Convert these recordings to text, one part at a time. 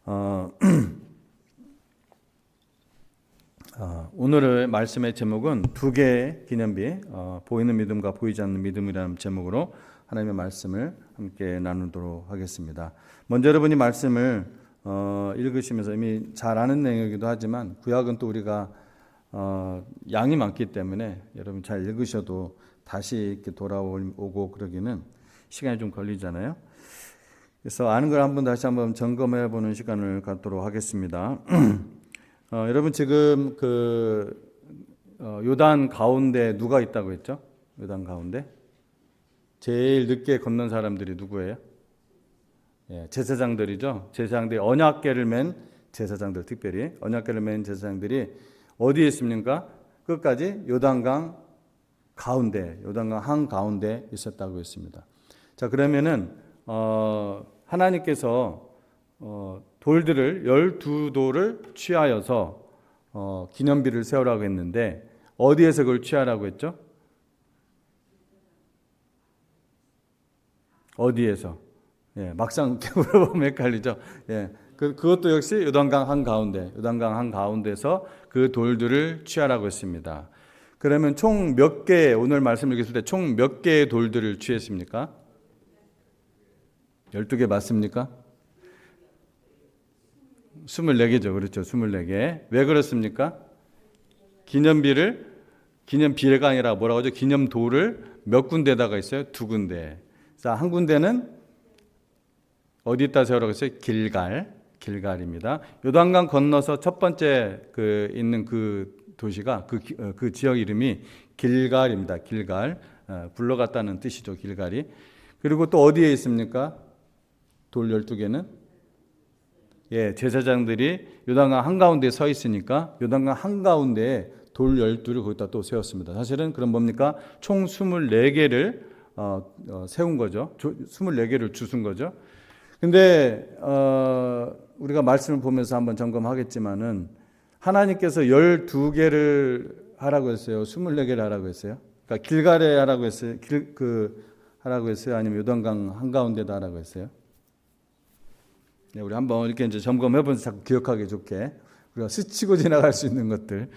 어, 오늘의 말씀의 제목은 두 개의 기념비, 보이는 믿음과 보이지 않는 믿음이라는 제목으로 하나님의 말씀을 함께 나누도록 하겠습니다. 먼저 여러분이 말씀을 읽으시면서 이미 잘 아는 내용이기도 하지만 구약은 또 우리가 양이 많기 때문에 여러분 잘 읽으셔도 다시 이렇게 돌아오고 그러기는 시간이 좀 걸리잖아요. 그래서 아는 걸 다시 한번 점검해 보는 시간을 갖도록 하겠습니다. 여러분 지금 요단 가운데 누가 있다고 했죠? 요단 가운데 제일 늦게 건넌 사람들이 누구예요? 제사장들이죠. 제사장들이 언약궤를 맨 제사장들, 특별히 언약궤를 맨 제사장들이 어디에 있습니까? 끝까지 요단강 가운데, 요단강 한 가운데 있었다고 했습니다. 자, 그러면은 하나님께서 돌들을 12돌을 취하여서 기념비를 세우라고 했는데 어디에서 그걸 취하라고 했죠? 어디에서? 막상 물어보면 헷갈리죠. 그것도 역시 요단강 한가운데서 그 돌들을 취하라고 했습니다. 그러면 총 몇 개, 오늘 말씀 읽었을 때 총 몇 개의 돌들을 취했습니까? 12개 맞습니까? 24개죠. 그렇죠. 24개. 왜 그렇습니까? 기념비례가 아니라 뭐라고 하죠? 기념돌을 몇 군데다가 있어요? 2군데. 자, 한 군데는 어디다 세우라고 했어요? 길갈입니다. 요단강 건너서 첫 번째 있는 그 도시가 그 지역 이름이 길갈입니다. 길갈. 굴러갔다는 뜻이죠. 길갈이. 그리고 또 어디에 있습니까? 돌 12개는? 제사장들이 요단강 한가운데에 서 있으니까 요단강 한가운데에 돌 12를 거기다 또 세웠습니다. 사실은 그럼 뭡니까? 총 24개를 세운 거죠. 24개를 주순 거죠. 근데 우리가 말씀을 보면서 한번 점검하겠지만은 하나님께서 12개를 하라고 했어요? 24개를 하라고 했어요? 그러니까 길갈에 하라고 했어요? 하라고 했어요? 아니면 요단강 한가운데다 하라고 했어요? 우리 한번 이렇게 이제 점검해 보면서 자꾸 기억하기 좋게 우리가 스치고 지나갈 수 있는 것들,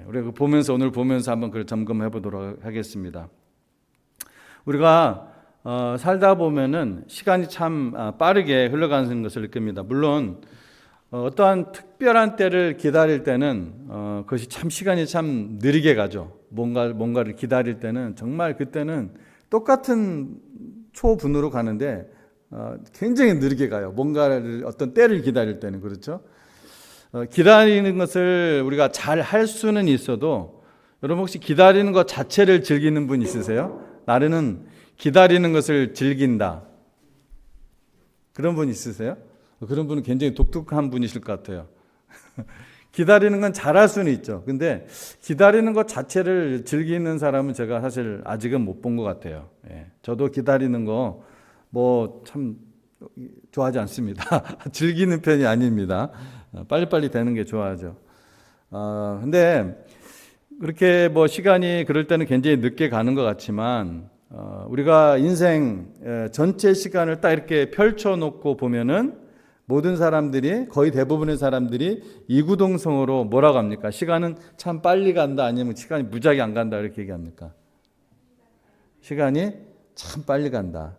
우리가 오늘 보면서 한번 그걸 점검해 보도록 하겠습니다. 우리가 살다 보면은 시간이 참 빠르게 흘러가는 것을 느낍니다. 물론 어떠한 특별한 때를 기다릴 때는 그것이 참 시간이 참 느리게 가죠. 뭔가를 기다릴 때는 정말 그때는 똑같은 초분으로 가는데 굉장히 느리게 가요. 뭔가를 어떤 때를 기다릴 때는. 그렇죠? 기다리는 것을 우리가 잘 할 수는 있어도 여러분 혹시 기다리는 것 자체를 즐기는 분 있으세요? 나는 기다리는 것을 즐긴다. 그런 분 있으세요? 그런 분은 굉장히 독특한 분이실 것 같아요. 기다리는 건 잘할 수는 있죠. 근데 기다리는 것 자체를 즐기는 사람은 제가 사실 아직은 못 본 것 같아요. 저도 기다리는 거 참 좋아하지 않습니다. 즐기는 편이 아닙니다. 빨리빨리 되는 게 좋아하죠. 근데 그렇게 시간이 그럴 때는 굉장히 늦게 가는 것 같지만 우리가 인생 전체 시간을 딱 이렇게 펼쳐놓고 보면은 모든 사람들이, 거의 대부분의 사람들이 이구동성으로 뭐라고 합니까? 시간은 참 빨리 간다, 아니면 시간이 무지하게 안 간다, 이렇게 얘기합니까? 시간이 참 빨리 간다.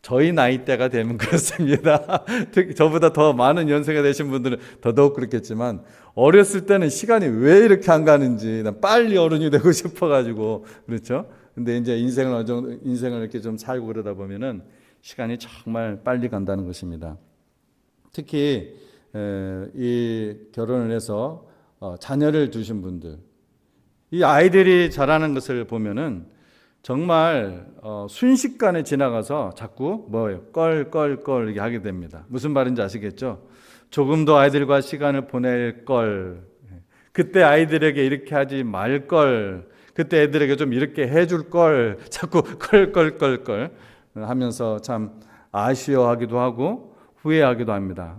저희 나이대가 되면 그렇습니다. 특히 저보다 더 많은 연세가 되신 분들은 더더욱 그렇겠지만 어렸을 때는 시간이 왜 이렇게 안 가는지 난 빨리 어른이 되고 싶어가지고 그렇죠. 근데 이제 인생을 이렇게 좀 살고 그러다 보면은 시간이 정말 빨리 간다는 것입니다. 특히 이 결혼을 해서 자녀를 두신 분들, 이 아이들이 자라는 것을 보면은 정말 순식간에 지나가서 자꾸 껄껄껄 이렇게 하게 됩니다. 무슨 말인지 아시겠죠? 조금 더 아이들과 시간을 보낼 걸, 그때 아이들에게 이렇게 하지 말 걸, 그때 애들에게 좀 이렇게 해줄 걸, 자꾸 껄껄껄껄 하면서 참 아쉬워하기도 하고 후회하기도 합니다.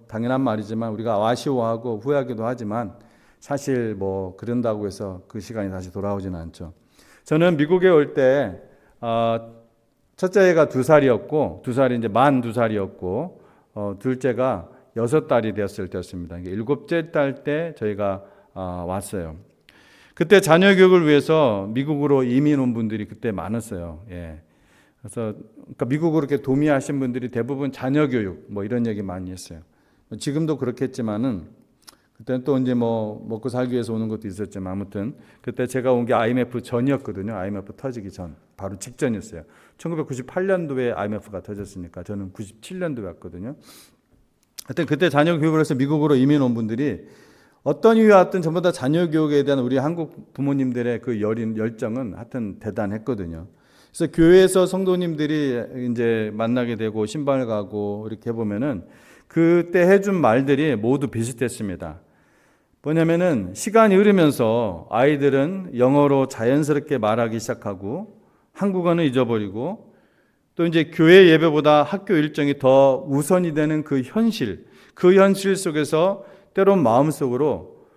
당연한 말이지만 우리가 아쉬워하고 후회하기도 하지만 사실 그런다고 해서 그 시간이 다시 돌아오지는 않죠. 저는 미국에 올 때 첫째 애가 2살이었고 2살이 이제 만 2살이었고 둘째가 6달이 되었을 때였습니다. 7째 달 때 저희가 왔어요. 그때 자녀 교육을 위해서 미국으로 이민 온 분들이 그때 많았어요. 예. 그래서 그러니까 미국으로 이렇게 도미하신 분들이 대부분 자녀 교육 뭐 이런 얘기 많이 했어요. 지금도 그렇겠지만은 그때는 또 이제 뭐 먹고 살기 위해서 오는 것도 있었지만 아무튼 그때 제가 온 게 IMF 전이었거든요. IMF 터지기 전 바로 직전이었어요. 1998년도에 IMF가 터졌으니까 저는 97년도에 왔거든요. 하여튼 그때 자녀 교육을 해서 미국으로 이민 온 분들이 어떤 이유에 왔든 전부 다 자녀 교육에 대한 우리 한국 부모님들의 그 열정은 하여튼 대단했거든요. 그래서 교회에서 성도님들이 이제 만나게 되고 신방을 가고 이렇게 보면은 그때 해준 말들이 모두 비슷했습니다. 뭐냐면은 시간이 흐르면서 아이들은 영어로 자연스럽게 말하기 시작하고 한국어는 잊어버리고 또 이제 교회 예배보다 학교 일정이 더 우선이 되는 그 현실 속에서 때론 마음속으로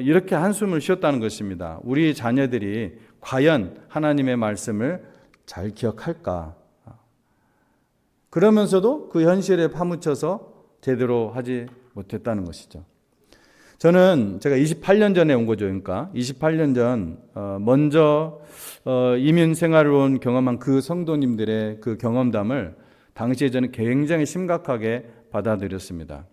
이렇게 한숨을 쉬었다는 것입니다. 우리 자녀들이 과연 하나님의 말씀을 잘 기억할까? 그러면서도 그 현실에 파묻혀서 제대로 하지 못했다는 것이죠. 저는 제가 28년 전에 온 거죠. 그러니까 28년 전 먼저 이민 생활을 온 경험한 그 성도님들의 그 경험담을 당시에 저는 굉장히 심각하게 받아들였습니다.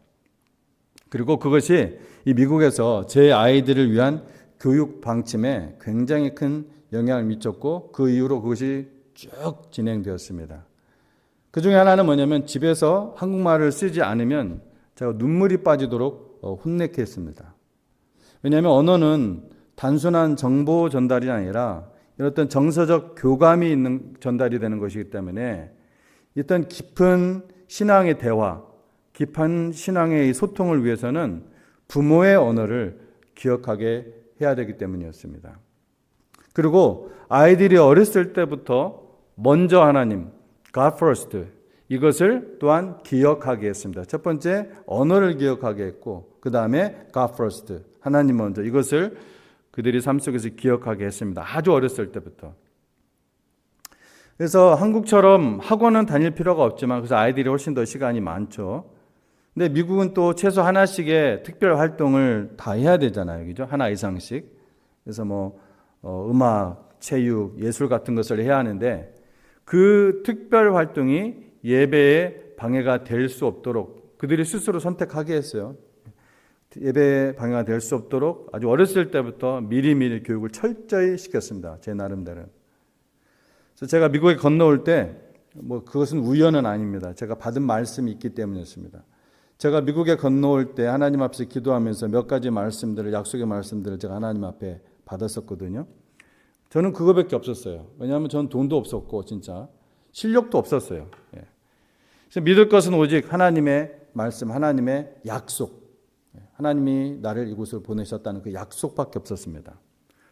그리고 그것이 이 미국에서 제 아이들을 위한 교육 방침에 굉장히 큰 영향을 미쳤고 그 이후로 그것이 쭉 진행되었습니다. 그 중에 하나는 뭐냐면 집에서 한국말을 쓰지 않으면 제가 눈물이 빠지도록 혼내게 했습니다. 왜냐하면 언어는 단순한 정보 전달이 아니라 어떤 정서적 교감이 있는 전달이 되는 것이기 때문에 어떤 깊은 신앙의 대화, 깊은 신앙의 소통을 위해서는 부모의 언어를 기억하게 해야 되기 때문이었습니다. 그리고 아이들이 어렸을 때부터 먼저 하나님, God first, 이것을 또한 기억하게 했습니다. 첫 번째, 언어를 기억하게 했고 그 다음에 God first, 하나님 먼저, 이것을 그들이 삶 속에서 기억하게 했습니다. 아주 어렸을 때부터. 그래서 한국처럼 학원은 다닐 필요가 없지만 그래서 아이들이 훨씬 더 시간이 많죠. 근데 미국은 또 최소 하나씩의 특별 활동을 다 해야 되잖아요. 그죠? 하나 이상씩. 그래서 음악, 체육, 예술 같은 것을 해야 하는데 그 특별 활동이 예배에 방해가 될 수 없도록 그들이 스스로 선택하게 했어요. 예배에 방해가 될 수 없도록 아주 어렸을 때부터 미리미리 교육을 철저히 시켰습니다. 제 나름대로. 그래서 제가 미국에 건너올 때 그것은 우연은 아닙니다. 제가 받은 말씀이 있기 때문이었습니다. 제가 미국에 건너올 때 하나님 앞에서 기도하면서 몇 가지 말씀들을, 약속의 말씀들을 제가 하나님 앞에 받았었거든요. 저는 그거밖에 없었어요. 왜냐하면 저는 돈도 없었고 진짜 실력도 없었어요. 그래서 믿을 것은 오직 하나님의 말씀, 하나님의 약속, 하나님이 나를 이곳으로 보내셨다는 그 약속밖에 없었습니다.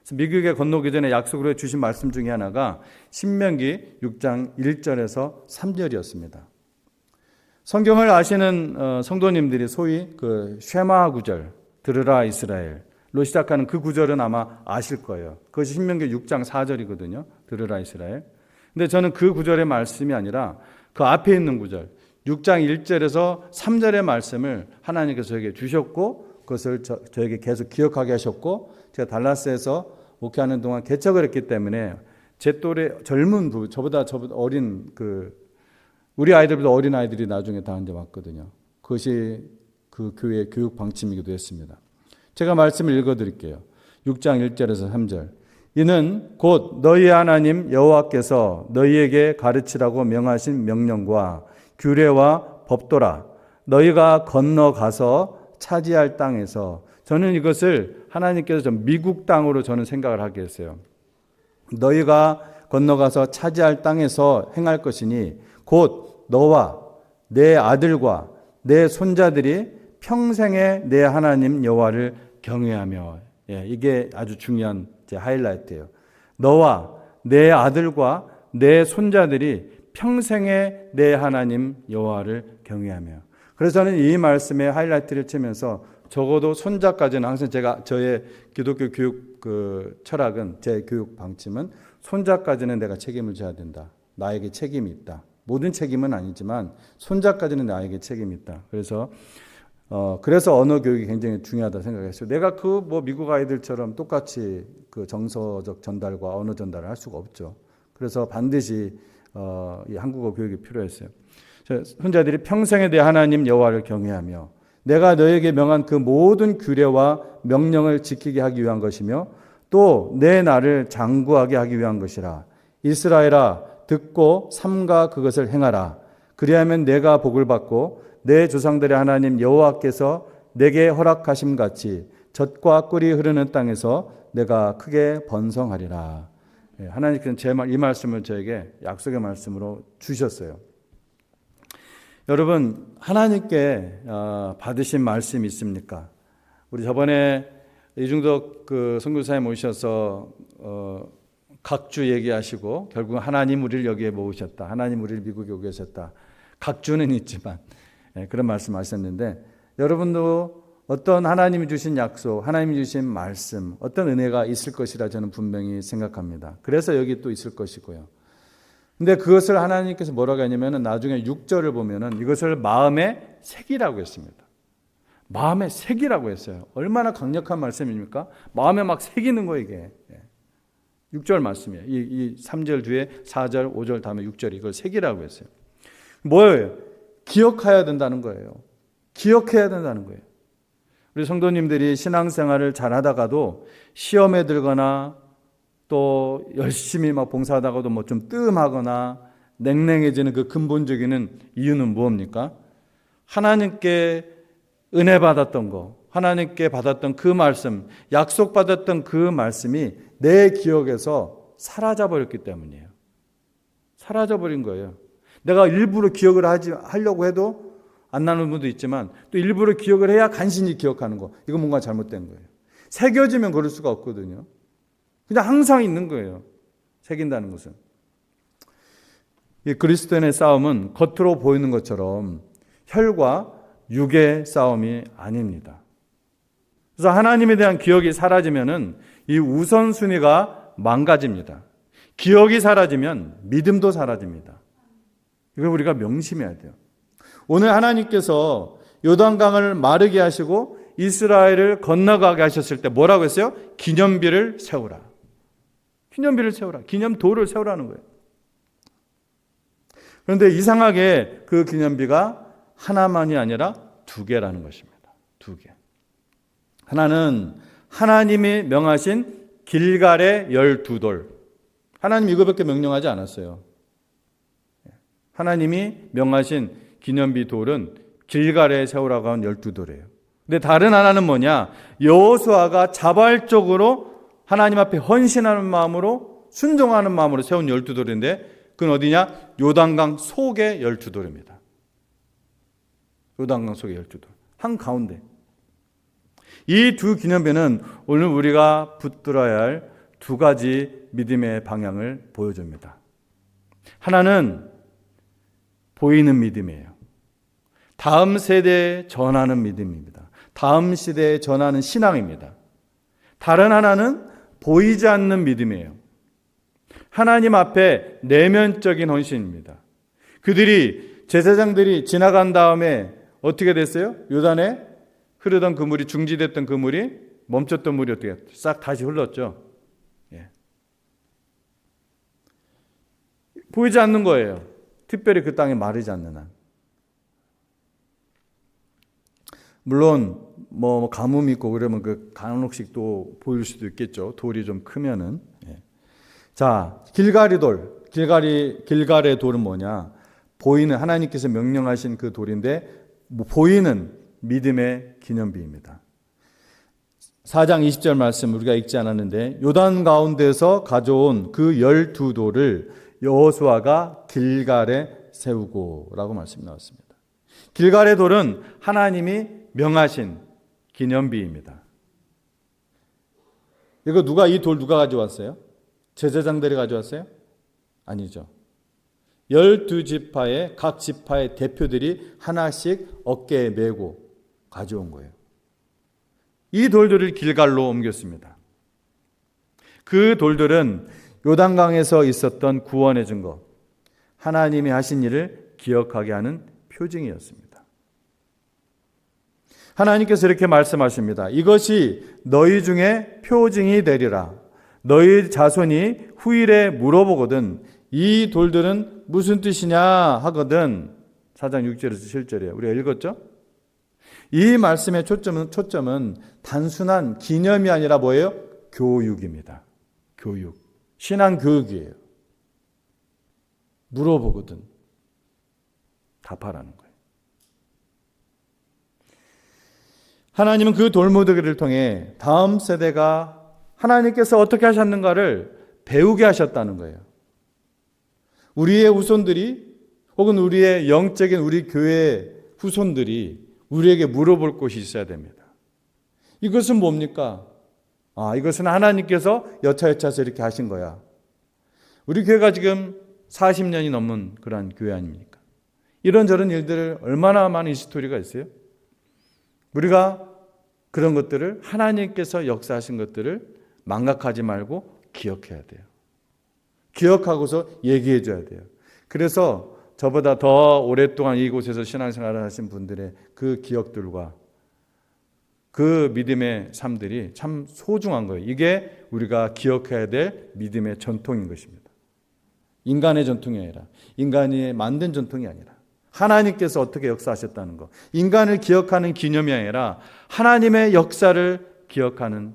그래서 미국에 건너기 전에 약속으로 주신 말씀 중에 하나가 신명기 6장 1절에서 3절이었습니다. 성경을 아시는 성도님들이 소위 그 쉐마 구절, 들으라 이스라엘로 시작하는 그 구절은 아마 아실 거예요. 그것이 신명기 6장 4절이거든요. 들으라 이스라엘. 근데 저는 그 구절의 말씀이 아니라 그 앞에 있는 구절, 6장 1절에서 3절의 말씀을 하나님께서 저에게 주셨고 그것을 저에게 계속 기억하게 하셨고 제가 달라스에서 목회하는 동안 개척을 했기 때문에 제 또래 젊은 저보다 어린 우리 아이들보다 어린 아이들이 나중에 다 이제 왔거든요. 그것이 그 교회의 교육 방침이기도 했습니다. 제가 말씀을 읽어드릴게요. 6장 1절에서 3절. 이는 곧 너희의 하나님 여호와께서 너희에게 가르치라고 명하신 명령과 규례와 법도라. 너희가 건너가서 차지할 땅에서. 저는 이것을 하나님께서 좀 미국 땅으로 저는 생각을 하게 했어요. 너희가 건너가서 차지할 땅에서 행할 것이니 곧 너와 내 아들과 내 손자들이 평생에 내 하나님 여호와를 경외하며. 이게 아주 중요한 제 하이라이트예요. 너와 내 아들과 내 손자들이 평생에 내 하나님 여호와를 경외하며. 그래서 저는 이 말씀에 하이라이트를 치면서 적어도 손자까지는 항상 저의 기독교 교육 철학은 제 교육 방침은 손자까지는 내가 책임을 져야 된다. 나에게 책임이 있다. 모든 책임은 아니지만 손자까지는 나에게 책임이 있다. 그래서 언어 교육이 굉장히 중요하다 생각했어요. 내가 미국 아이들처럼 똑같이 그 정서적 전달과 언어 전달을 할 수가 없죠. 그래서 반드시 이 한국어 교육이 필요했어요. 손자들이 평생에 대해 하나님 여호와를 경외하며 내가 너에게 명한 그 모든 규례와 명령을 지키게 하기 위한 것이며 또 내 나를 장구하게 하기 위한 것이라. 이스라엘아 듣고 삼가 그것을 행하라. 그리하면 내가 복을 받고 내 조상들의 하나님 여호와께서 내게 허락하심 같이 젖과 꿀이 흐르는 땅에서 내가 크게 번성하리라. 하나님께서 이 말씀을 저에게 약속의 말씀으로 주셨어요. 여러분, 하나님께 받으신 말씀 있습니까? 우리 저번에 이중덕 그 선교사님 모셔서 각주 얘기하시고 결국 하나님 우리를 여기에 모으셨다. 하나님 우리를 미국에 오게 하셨다. 각주는 있지만 그런 말씀하셨는데 여러분도 어떤 하나님이 주신 약속, 하나님이 주신 말씀, 어떤 은혜가 있을 것이라 저는 분명히 생각합니다. 그래서 여기 또 있을 것이고요. 근데 그것을 하나님께서 뭐라고 하냐면 나중에 6절을 보면은 이것을 마음에 새기라고 했습니다. 마음에 새기라고 했어요. 얼마나 강력한 말씀입니까? 마음에 막 새기는 거 이게. 6절 말씀이에요. 이 3절 뒤에 4절, 5절 다음에 6절 이걸 새기라고 했어요. 뭐예요? 기억해야 된다는 거예요. 기억해야 된다는 거예요. 우리 성도님들이 신앙생활을 잘하다가도 시험에 들거나 또 열심히 막 봉사하다가도 뭐 좀 뜸하거나 냉랭해지는 그 근본적인 이유는 무엇입니까? 하나님께 은혜 받았던 거, 하나님께 받았던 그 말씀, 약속받았던 그 말씀이 내 기억에서 사라져버렸기 때문이에요. 사라져버린 거예요. 내가 일부러 기억을 하려고 해도 안 나는 분도 있지만 또 일부러 기억을 해야 간신히 기억하는 거. 이건 뭔가 잘못된 거예요. 새겨지면 그럴 수가 없거든요. 그냥 항상 있는 거예요. 새긴다는 것은. 이 그리스도인의 싸움은 겉으로 보이는 것처럼 혈과 육의 싸움이 아닙니다. 그래서 하나님에 대한 기억이 사라지면은 이 우선순위가 망가집니다. 기억이 사라지면 믿음도 사라집니다. 이걸 우리가 명심해야 돼요. 오늘 하나님께서 요단강을 마르게 하시고 이스라엘을 건너가게 하셨을 때 뭐라고 했어요? 기념비를 세우라. 기념비를 세우라. 기념도를 세우라는 거예요. 그런데 이상하게 그 기념비가 하나만이 아니라 2개라는 것입니다. 2개. 하나는 하나님이 명하신 길갈의 12돌. 하나님 이거밖에 명령하지 않았어요. 하나님이 명하신 기념비 돌은 길갈에 세우라고 한 12돌이에요. 근데 다른 하나는 뭐냐? 여호수아가 자발적으로 하나님 앞에 헌신하는 마음으로 순종하는 마음으로 세운 12돌인데 그건 어디냐? 요단강 속의 12돌입니다. 요단강 속의 12돌. 한가운데. 이 2 기념비는 오늘 우리가 붙들어야 할 2가지 믿음의 방향을 보여줍니다. 하나는 보이는 믿음이에요. 다음 세대에 전하는 믿음입니다. 다음 시대에 전하는 신앙입니다. 다른 하나는 보이지 않는 믿음이에요. 하나님 앞에 내면적인 헌신입니다. 그들이 제사장들이 지나간 다음에 어떻게 됐어요? 요단에 흐르던 그 물이 중지됐던 그 물이 멈췄던 물이 어떻게 싹 다시 흘렀죠. 예. 보이지 않는 거예요. 특별히 그 땅에 마르지 않는 한. 물론 뭐 가뭄이 있고 그러면 그 간혹씩 또 보일 수도 있겠죠. 돌이 좀 크면은. 예. 자, 길갈의 돌. 길갈의 돌은 뭐냐? 보이는 하나님께서 명령하신 그 돌인데 보이는 믿음의 기념비입니다. 4장 20절 말씀 우리가 읽지 않았는데 요단 가운데서 가져온 그 12돌을 여호수아가 길갈에 세우고 라고 말씀이 나왔습니다. 길갈의 돌은 하나님이 명하신 기념비입니다. 이거 이 돌 누가 가져왔어요? 제사장들이 가져왔어요? 아니죠. 12지파의 각 지파의 대표들이 하나씩 어깨에 메고 가져온 거예요. 이 돌들을 길갈로 옮겼습니다. 그 돌들은 요단강에서 있었던 구원의 증거, 하나님이 하신 일을 기억하게 하는 표징이었습니다. 하나님께서 이렇게 말씀하십니다. 이것이 너희 중에 표징이 되리라. 너희 자손이 후일에 물어보거든 이 돌들은 무슨 뜻이냐 하거든. 4장 6절에서 7절이에요. 우리가 읽었죠? 이 말씀의 초점은 단순한 기념이 아니라 뭐예요? 교육입니다. 교육. 신앙 교육이에요. 물어보거든 답하라는 거예요. 하나님은 그 돌무더기를 통해 다음 세대가 하나님께서 어떻게 하셨는가를 배우게 하셨다는 거예요. 우리의 후손들이 혹은 우리의 영적인 우리 교회 후손들이 우리에게 물어볼 곳이 있어야 됩니다. 이것은 뭡니까? 이것은 하나님께서 여차여차해서 이렇게 하신 거야. 우리 교회가 지금 40년이 넘은 그러한 교회 아닙니까? 이런저런 일들을 얼마나 많은 스토리가 있어요? 우리가 그런 것들을 하나님께서 역사하신 것들을 망각하지 말고 기억해야 돼요. 기억하고서 얘기해 줘야 돼요. 그래서 저보다 더 오랫동안 이곳에서 신앙생활을 하신 분들의 그 기억들과 그 믿음의 삶들이 참 소중한 거예요. 이게 우리가 기억해야 될 믿음의 전통인 것입니다. 인간의 전통이 아니라, 인간이 만든 전통이 아니라 하나님께서 어떻게 역사하셨다는 것, 인간을 기억하는 기념이 아니라 하나님의 역사를 기억하는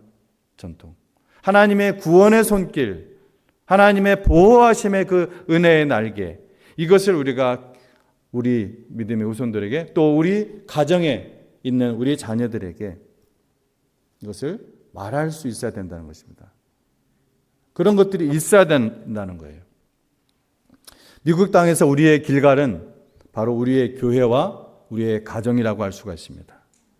전통, 하나님의 구원의 손길, 하나님의 보호하심의 그 은혜의 날개, 이것을 우리가 우리 믿음의 후손들에게 또 우리 가정에 있는 우리 자녀들에게 이것을 말할 수 있어야 된다는 것입니다. 그런 것들이 있어야 된다는 거예요. 미국 땅에서 우리의 길갈은 바로 우리의 교회와 우리의 가정이라고 할 수가 있습니다.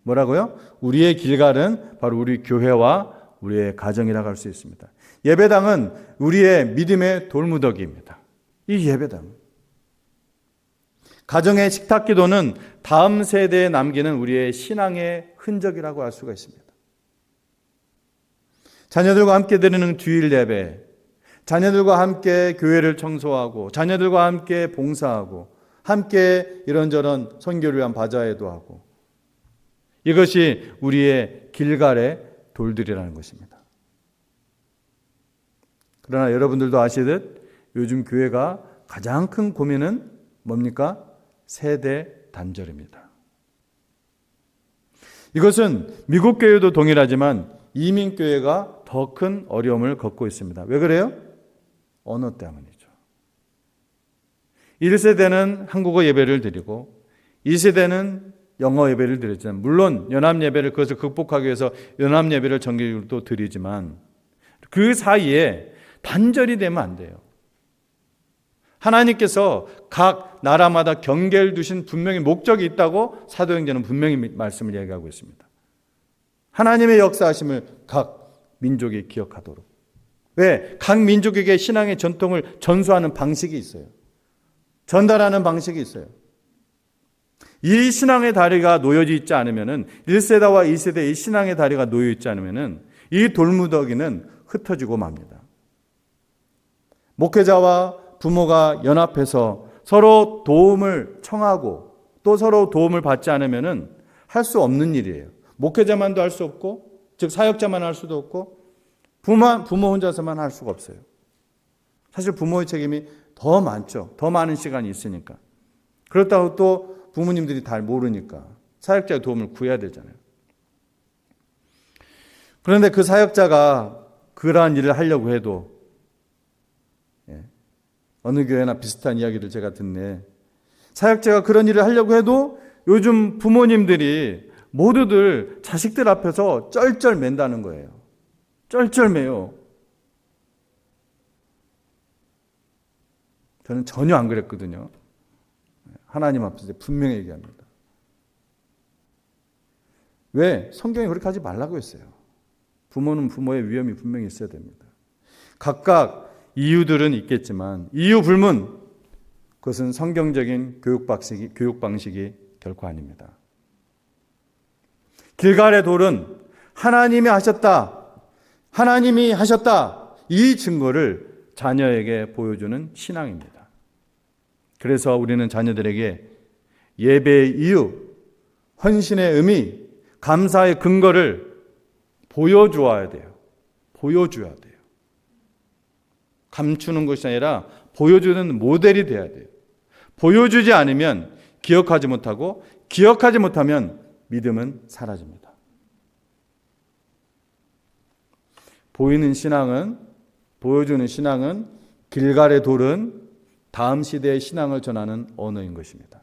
뭐라고요? 우리의 길갈은 바로 우리 교회와 우리의 가정이라고 할 수 있습니다. 예배당은 우리의 믿음의 돌무더기입니다. 이 예배당. 가정의 식탁 기도는 다음 세대에 남기는 우리의 신앙의 흔적이라고 할 수가 있습니다. 자녀들과 함께 드리는 주일 예배, 자녀들과 함께 교회를 청소하고 자녀들과 함께 봉사하고 함께 이런저런 선교를 위한 바자회도 하고, 이것이 우리의 길갈의 돌들이라는 것입니다. 그러나 여러분들도 아시듯 요즘 교회가 가장 큰 고민은 뭡니까? 세대 단절입니다. 이것은 미국 교회도 동일하지만 이민 교회가 더 큰 어려움을 겪고 있습니다. 왜 그래요? 언어 때문이죠. 1세대는 한국어 예배를 드리고 2세대는 영어 예배를 드렸잖아요. 물론 연합 예배를 그것을 극복하기 위해서 연합 예배를 정기적으로 드리지만 그 사이에 단절이 되면 안 돼요. 하나님께서 각 나라마다 경계를 두신 분명히 목적이 있다고 사도행전은 분명히 말씀을 얘기하고 있습니다. 하나님의 역사하심을 각 민족이 기억하도록. 왜? 각 민족에게 신앙의 전통을 전수하는 방식이 있어요. 전달하는 방식이 있어요. 이 신앙의 다리가 놓여져 있지 않으면은 1세대와 2세대 이 신앙의 다리가 놓여 있지 않으면은 이 돌무더기는 흩어지고 맙니다. 목회자와 부모가 연합해서 서로 도움을 청하고 또 서로 도움을 받지 않으면은 할 수 없는 일이에요. 목회자만도 할 수 없고, 즉 사역자만 할 수도 없고, 부모 혼자서만 할 수가 없어요. 사실 부모의 책임이 더 많죠. 더 많은 시간이 있으니까. 그렇다고 또 부모님들이 잘 모르니까 사역자의 도움을 구해야 되잖아요. 그런데 그 사역자가 그러한 일을 하려고 해도, 어느 교회나 비슷한 이야기를 제가 듣네. 사역자가 그런 일을 하려고 해도 요즘 부모님들이 모두들 자식들 앞에서 쩔쩔 맨다는 거예요. 쩔쩔 매요. 저는 전혀 안 그랬거든요. 하나님 앞에서 분명히 얘기합니다. 왜? 성경이 그렇게 하지 말라고 했어요. 부모는 부모의 위험이 분명히 있어야 됩니다. 각각 이유들은 있겠지만 이유 불문, 그것은 성경적인 교육 방식이 결코 아닙니다. 길갈의 돌은 하나님이 하셨다, 하나님이 하셨다, 이 증거를 자녀에게 보여주는 신앙입니다. 그래서 우리는 자녀들에게 예배의 이유, 헌신의 의미, 감사의 근거를 보여주어야 돼요. 보여줘야 돼요. 감추는 것이 아니라 보여주는 모델이 돼야 돼요. 보여주지 않으면 기억하지 못하고, 기억하지 못하면 믿음은 사라집니다. 보이는 신앙은, 보여주는 신앙은, 길갈의 돌은 다음 시대의 신앙을 전하는 언어인 것입니다.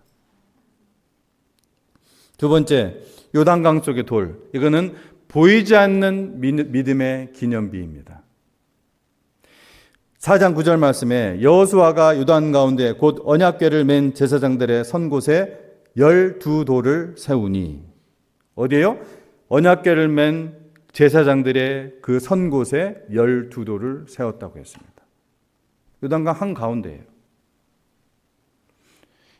두 번째, 요단강 속의 돌. 이거는 보이지 않는 믿음의 기념비입니다. 4장 9절 말씀에 여호수아가 요단 가운데 곧 언약궤를 맨 제사장들의 선 곳에 12돌을 세우니. 어디에요? 언약궤를 맨 제사장들의 그 선 곳에 12돌을 세웠다고 했습니다. 요단강 한가운데예요.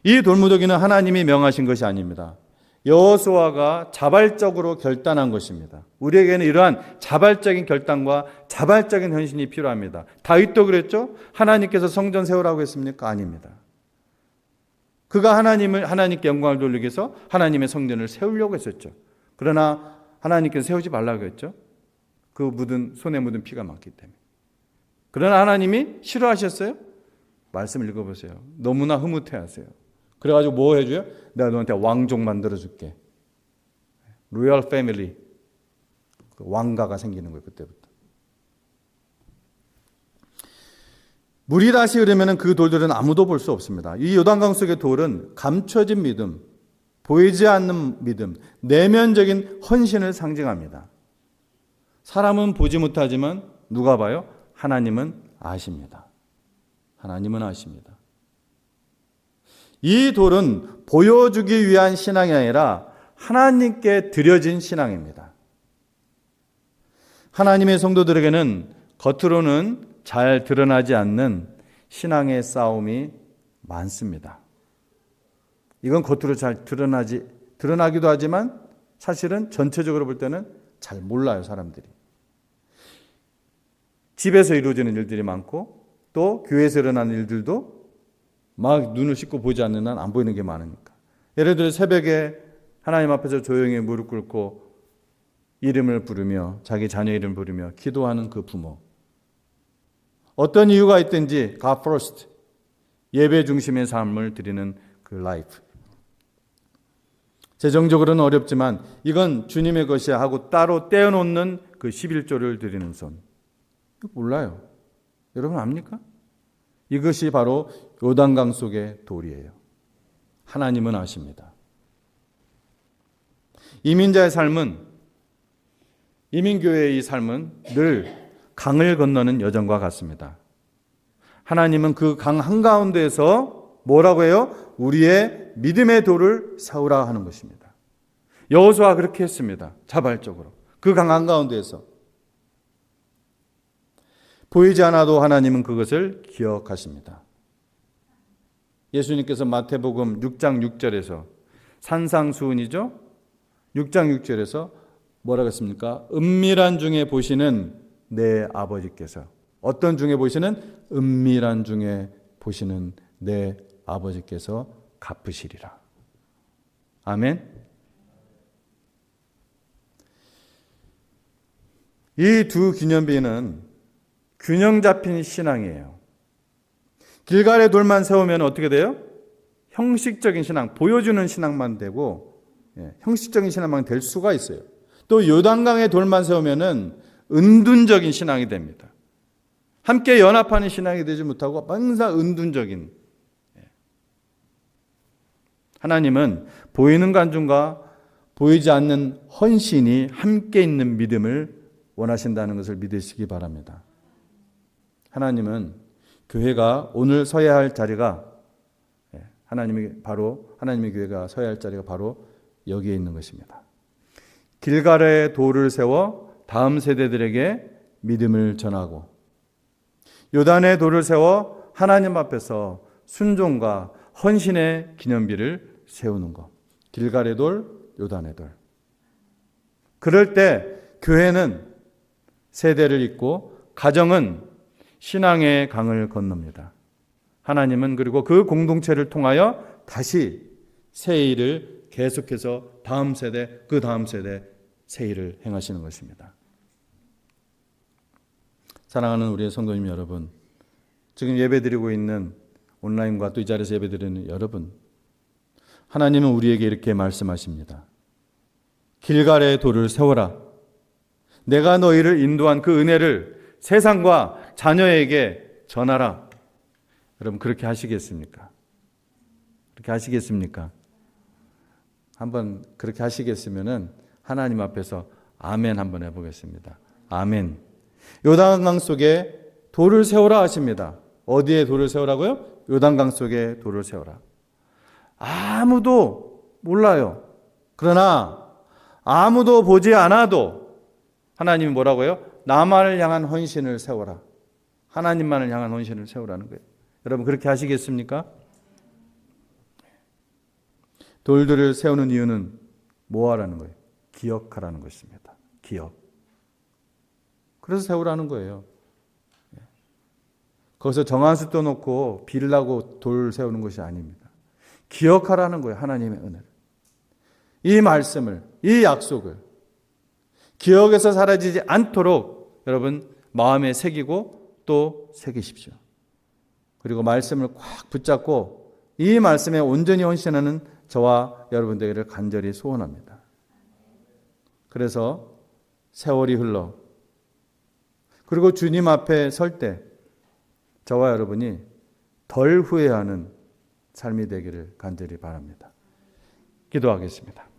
이 돌무더기는 하나님이 명하신 것이 아닙니다. 여호수아가 자발적으로 결단한 것입니다. 우리에게는 이러한 자발적인 결단과 자발적인 헌신이 필요합니다. 다윗도 그랬죠? 하나님께서 성전 세우라고 했습니까? 아닙니다. 그가 하나님께 영광을 돌리기 위해서 하나님의 성전을 세우려고 했었죠. 그러나 하나님께서 세우지 말라고 했죠. 그 손에 묻은 피가 많기 때문에. 그러나 하나님이 싫어하셨어요? 말씀 읽어보세요. 너무나 흐뭇해하세요. 그래가지고 뭐 해줘요? 내가 너한테 왕족 만들어줄게. 로열 패밀리, 왕가가 생기는 거예요. 그때부터. 물이 다시 흐르면 그 돌들은 아무도 볼 수 없습니다. 이 요단강 속의 돌은 감춰진 믿음, 보이지 않는 믿음, 내면적인 헌신을 상징합니다. 사람은 보지 못하지만 누가 봐요? 하나님은 아십니다. 하나님은 아십니다. 이 돌은 보여주기 위한 신앙이 아니라 하나님께 드려진 신앙입니다. 하나님의 성도들에게는 겉으로는 잘 드러나지 않는 신앙의 싸움이 많습니다. 이건 겉으로 잘 드러나기도 하지만 사실은 전체적으로 볼 때는 잘 몰라요, 사람들이. 집에서 이루어지는 일들이 많고 또 교회에서 일어나는 일들도 막 눈을 씻고 보지 않는 한 안 보이는 게 많으니까. 예를 들어 새벽에 하나님 앞에서 조용히 무릎 꿇고 이름을 부르며 자기 자녀 이름 부르며 기도하는 그 부모. 어떤 이유가 있든지 God first, 예배 중심의 삶을 드리는 그 라이프. 재정적으로는 어렵지만 이건 주님의 것이야 하고 따로 떼어놓는 그 11조를 드리는 손. 몰라요. 여러분 압니까? 이것이 바로 요단강 속의 돌이에요. 하나님은 아십니다. 이민자의 삶은, 이민교회의 이 삶은 늘 강을 건너는 여정과 같습니다. 하나님은 그 강 한가운데에서 뭐라고 해요? 우리의 믿음의 돌을 세우라 하는 것입니다. 여호수아가 그렇게 했습니다. 자발적으로. 그 강 한가운데에서. 보이지 않아도 하나님은 그것을 기억하십니다. 예수님께서 마태복음 6장 6절에서 산상수훈이죠. 6장 6절에서 뭐라고 했습니까? 은밀한 중에 보시는 내 아버지께서. 어떤 중에 보시는? 은밀한 중에 보시는 내 아버지께서 갚으시리라. 아멘. 이 두 기념비는 균형 잡힌 신앙이에요. 길갈의 돌만 세우면 어떻게 돼요? 형식적인 신앙, 보여주는 신앙만 되고, 형식적인 신앙만 될 수가 있어요. 또 요단강의 돌만 세우면은 은둔적인 신앙이 됩니다. 함께 연합하는 신앙이 되지 못하고 항상 은둔적인. 하나님은 보이는 간증과 보이지 않는 헌신이 함께 있는 믿음을 원하신다는 것을 믿으시기 바랍니다. 하나님은 교회가 오늘 서야 할 자리가, 하나님의 교회가 서야 할 자리가 바로 여기에 있는 것입니다. 길갈의 돌을 세워 다음 세대들에게 믿음을 전하고, 요단의 돌을 세워 하나님 앞에서 순종과 헌신의 기념비를 세우는 것. 길갈의 돌, 요단의 돌. 그럴 때 교회는 세대를 잇고 가정은 신앙의 강을 건넙니다. 하나님은 그리고 그 공동체를 통하여 다시 새 일을 계속해서 다음 세대, 그 다음 세대 새 일을 행하시는 것입니다. 사랑하는 우리의 성도님 여러분, 지금 예배드리고 있는 온라인과 또 이 자리에서 예배드리는 여러분, 하나님은 우리에게 이렇게 말씀하십니다. 길갈의 돌을 세워라. 내가 너희를 인도한 그 은혜를 세상과 자녀에게 전하라. 여러분 그렇게 하시겠습니까? 그렇게 하시겠습니까? 한번 그렇게 하시겠으면은 하나님 앞에서 아멘 한번 해보겠습니다. 아멘. 요단강 속에 돌을 세우라 하십니다. 어디에 돌을 세우라고요? 요단강 속에 돌을 세우라. 아무도 몰라요. 그러나 아무도 보지 않아도 하나님이 뭐라고요? 나만을 향한 헌신을 세워라. 하나님만을 향한 헌신을 세우라는 거예요. 여러분 그렇게 하시겠습니까? 돌들을 세우는 이유는 뭐 하라는 거예요? 기억하라는 것입니다. 기억. 그래서 세우라는 거예요. 거기서 정한수 떠놓고 빌라고 돌 세우는 것이 아닙니다. 기억하라는 거예요. 하나님의 은혜를. 이 말씀을, 이 약속을 기억에서 사라지지 않도록 여러분 마음에 새기고 또 새기십시오. 그리고 말씀을 꽉 붙잡고 이 말씀에 온전히 헌신하는 저와 여러분들을 간절히 소원합니다. 그래서 세월이 흘러 그리고 주님 앞에 설 때 저와 여러분이 덜 후회하는 삶이 되기를 간절히 바랍니다. 기도하겠습니다.